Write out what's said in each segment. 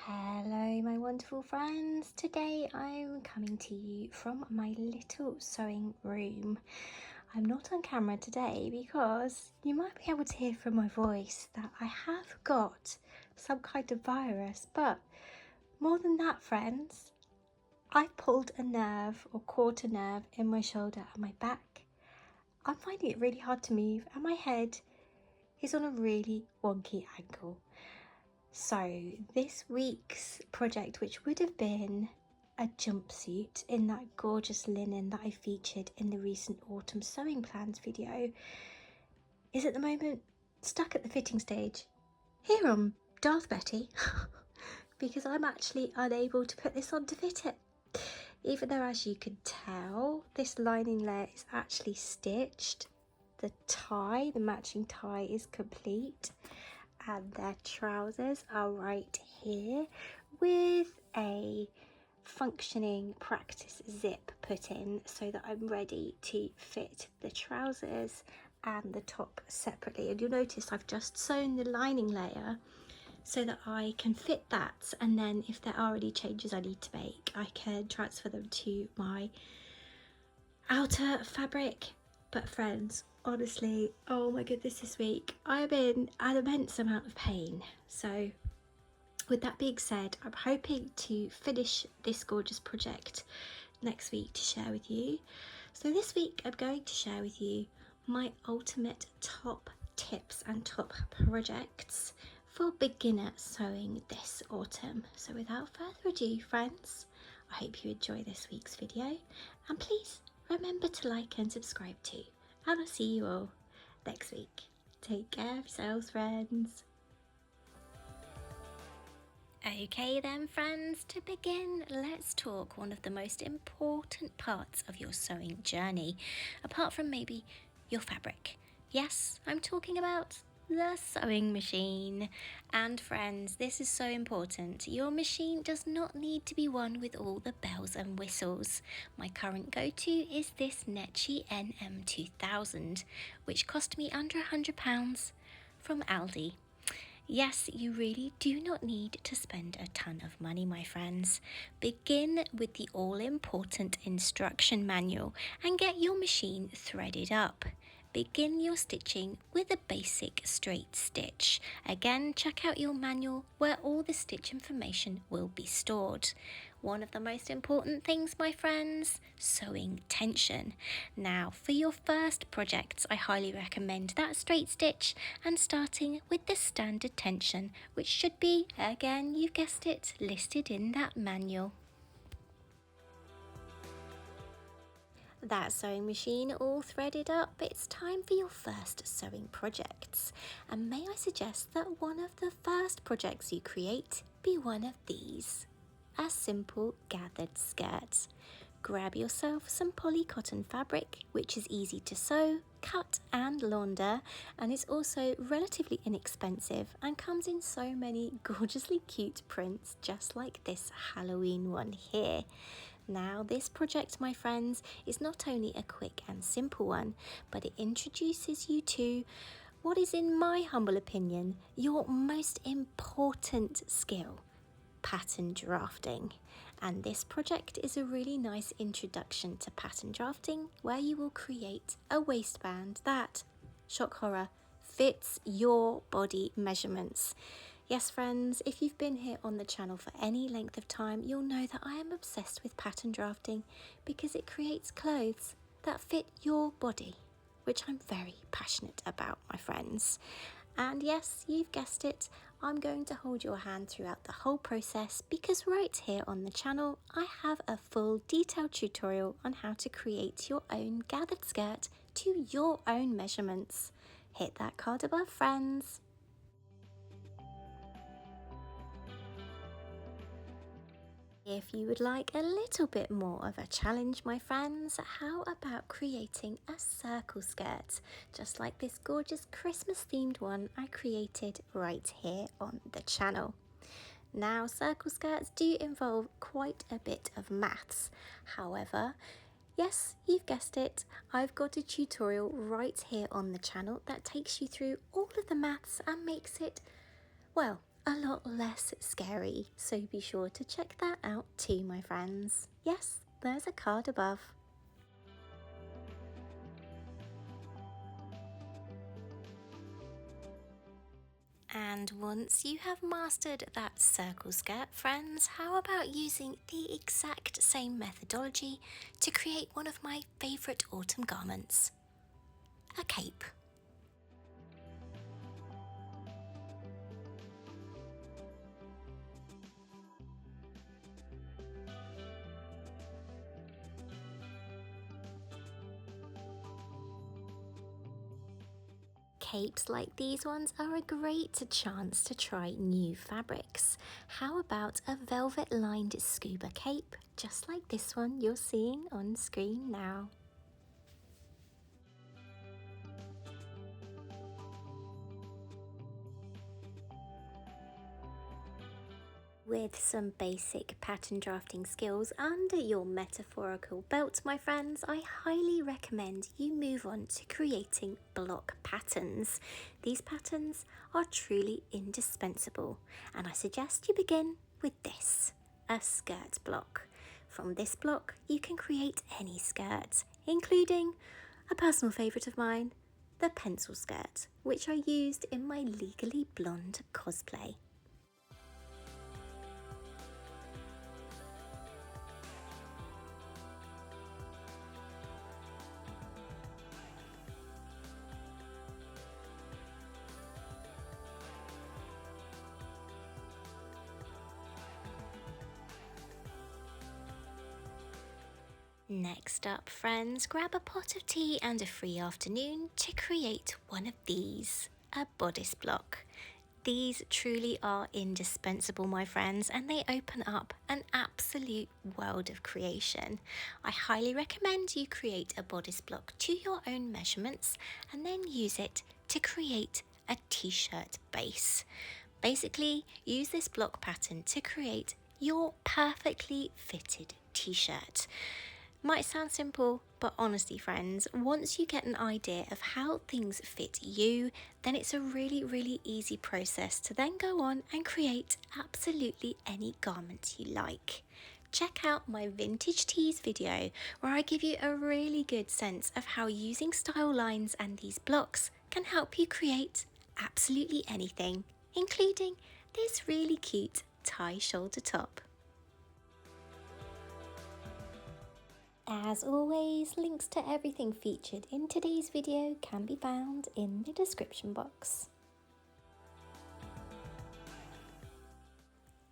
Hello my wonderful friends, today I'm coming to you from my little sewing room. I'm not on camera today because you might be able to hear from my voice that I have got some kind of virus, but more than that friends, I pulled a nerve or caught a nerve in my shoulder and my back. I'm finding it really hard to move and my head is on a really wonky angle. So this week's project, which would have been a jumpsuit in that gorgeous linen that I featured in the recent autumn sewing plans video, is at the moment stuck at the fitting stage here on Darth Betty because I'm actually unable to put this on to fit it. Even though, as you can tell, this lining layer is actually stitched, the matching tie is complete, and their trousers are right here with a functioning practice zip put in so that I'm ready to fit the trousers and the top separately. And you'll notice I've just sewn the lining layer so that I can fit that, and then if there are any changes I need to make, I can transfer them to my outer fabric. But friends, honestly, oh my goodness, this week I've been an immense amount of pain. So with that being said, I'm hoping to finish this gorgeous project next week to share with you. So this week I'm going to share with you my ultimate top tips and top projects for beginner sewing this autumn. So without further ado friends, I hope you enjoy this week's video, and please remember to like and subscribe too, and I'll see you all next week. Take care of yourselves friends. Okay then friends, to begin, let's talk one of the most important parts of your sewing journey, apart from maybe your fabric. Yes, I'm talking about the sewing machine. And friends, this is so important. Your machine does not need to be one with all the bells and whistles. My current go-to is this Netchi NM2000, which cost me under £100 from Aldi. Yes, you really do not need to spend a ton of money, my friends. Begin with the all-important instruction manual and get your machine threaded up. Begin your stitching with a basic straight stitch. Again, check out your manual where all the stitch information will be stored. One of the most important things, my friends, sewing tension. Now, for your first projects, I highly recommend that straight stitch and starting with the standard tension, which should be, again, you've guessed it, listed in that manual. That sewing machine all threaded up, it's time for your first sewing projects. And may I suggest that one of the first projects you create be one of these. A simple gathered skirt. Grab yourself some poly cotton fabric, which is easy to sew, cut and launder, and is also relatively inexpensive and comes in so many gorgeously cute prints, just like this Halloween one here. Now this project, my friends, is not only a quick and simple one, but it introduces you to what is, in my humble opinion, your most important skill: pattern drafting. And this project is a really nice introduction to pattern drafting, where you will create a waistband that, shock horror, fits your body measurements. Yes friends, if you've been here on the channel for any length of time, you'll know that I am obsessed with pattern drafting because it creates clothes that fit your body, which I'm very passionate about, my friends. And yes, you've guessed it, I'm going to hold your hand throughout the whole process because right here on the channel I have a full detailed tutorial on how to create your own gathered skirt to your own measurements. Hit that card above, friends. If you would like a little bit more of a challenge, my friends, how about creating a circle skirt, just like this gorgeous Christmas themed one I created right here on the channel. Now, circle skirts do involve quite a bit of maths. However, yes, you've guessed it, I've got a tutorial right here on the channel that takes you through all of the maths and makes it, well, a lot less scary. So be sure to check that out too, my friends. Yes, there's a card above. And once you have mastered that circle skirt, friends, how about using the exact same methodology to create one of my favourite autumn garments, a cape. Capes like these ones are a great chance to try new fabrics. How about a velvet lined scuba cape, just like this one you're seeing on screen now? With some basic pattern drafting skills under your metaphorical belt, my friends, I highly recommend you move on to creating block patterns. These patterns are truly indispensable, and I suggest you begin with this, a skirt block. From this block, you can create any skirt, including a personal favourite of mine, the pencil skirt, which I used in my Legally Blonde cosplay. Next up, friends, grab a pot of tea and a free afternoon to create one of these, a bodice block. These truly are indispensable, my friends, and they open up an absolute world of creation. I highly recommend you create a bodice block to your own measurements and then use it to create a t-shirt base. Basically, use this block pattern to create your perfectly fitted t-shirt. Might sound simple, but honestly, friends, once you get an idea of how things fit you, then it's a really easy process to then go on and create absolutely any garment you like. Check out my vintage tees video where I give you a really good sense of how using style lines and these blocks can help you create absolutely anything, including this really cute tie shoulder top. As always, links to everything featured in today's video can be found in the description box.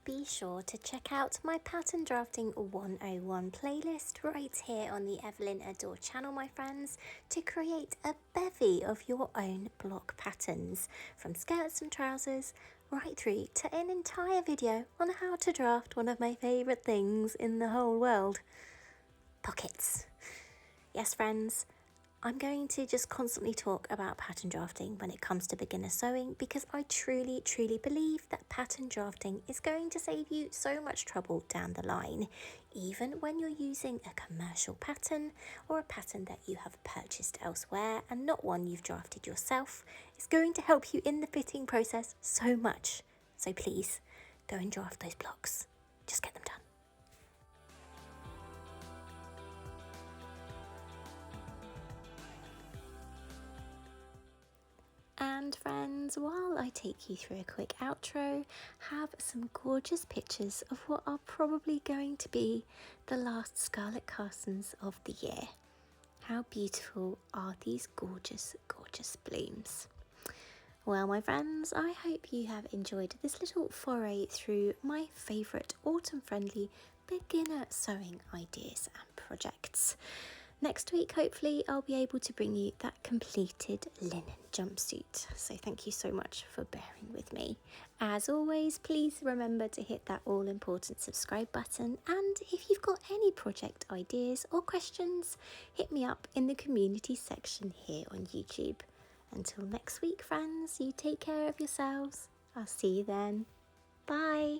Be sure to check out my Pattern Drafting 101 playlist right here on the Evelyn Adore channel, my friends, to create a bevy of your own block patterns, from skirts and trousers right through to an entire video on how to draft one of my favourite things in the whole world, pockets. Yes, friends, I'm going to just constantly talk about pattern drafting when it comes to beginner sewing, because I truly believe that pattern drafting is going to save you so much trouble down the line, even when you're using a commercial pattern or a pattern that you have purchased elsewhere and not one you've drafted yourself. It's going to help you in the fitting process so much. So please, go and draft those blocks. Just get them done. And friends, while I take you through a quick outro, have some gorgeous pictures of what are probably going to be the last Scarlet Carsons of the year. How beautiful are these gorgeous blooms? Well, my friends, I hope you have enjoyed this little foray through my favourite autumn-friendly beginner sewing ideas and projects. Next week, hopefully, I'll be able to bring you that completed linen jumpsuit. So thank you so much for bearing with me. As always, please remember to hit that all-important subscribe button. And if you've got any project ideas or questions, hit me up in the community section here on YouTube. Until next week, friends, you take care of yourselves. I'll see you then. Bye.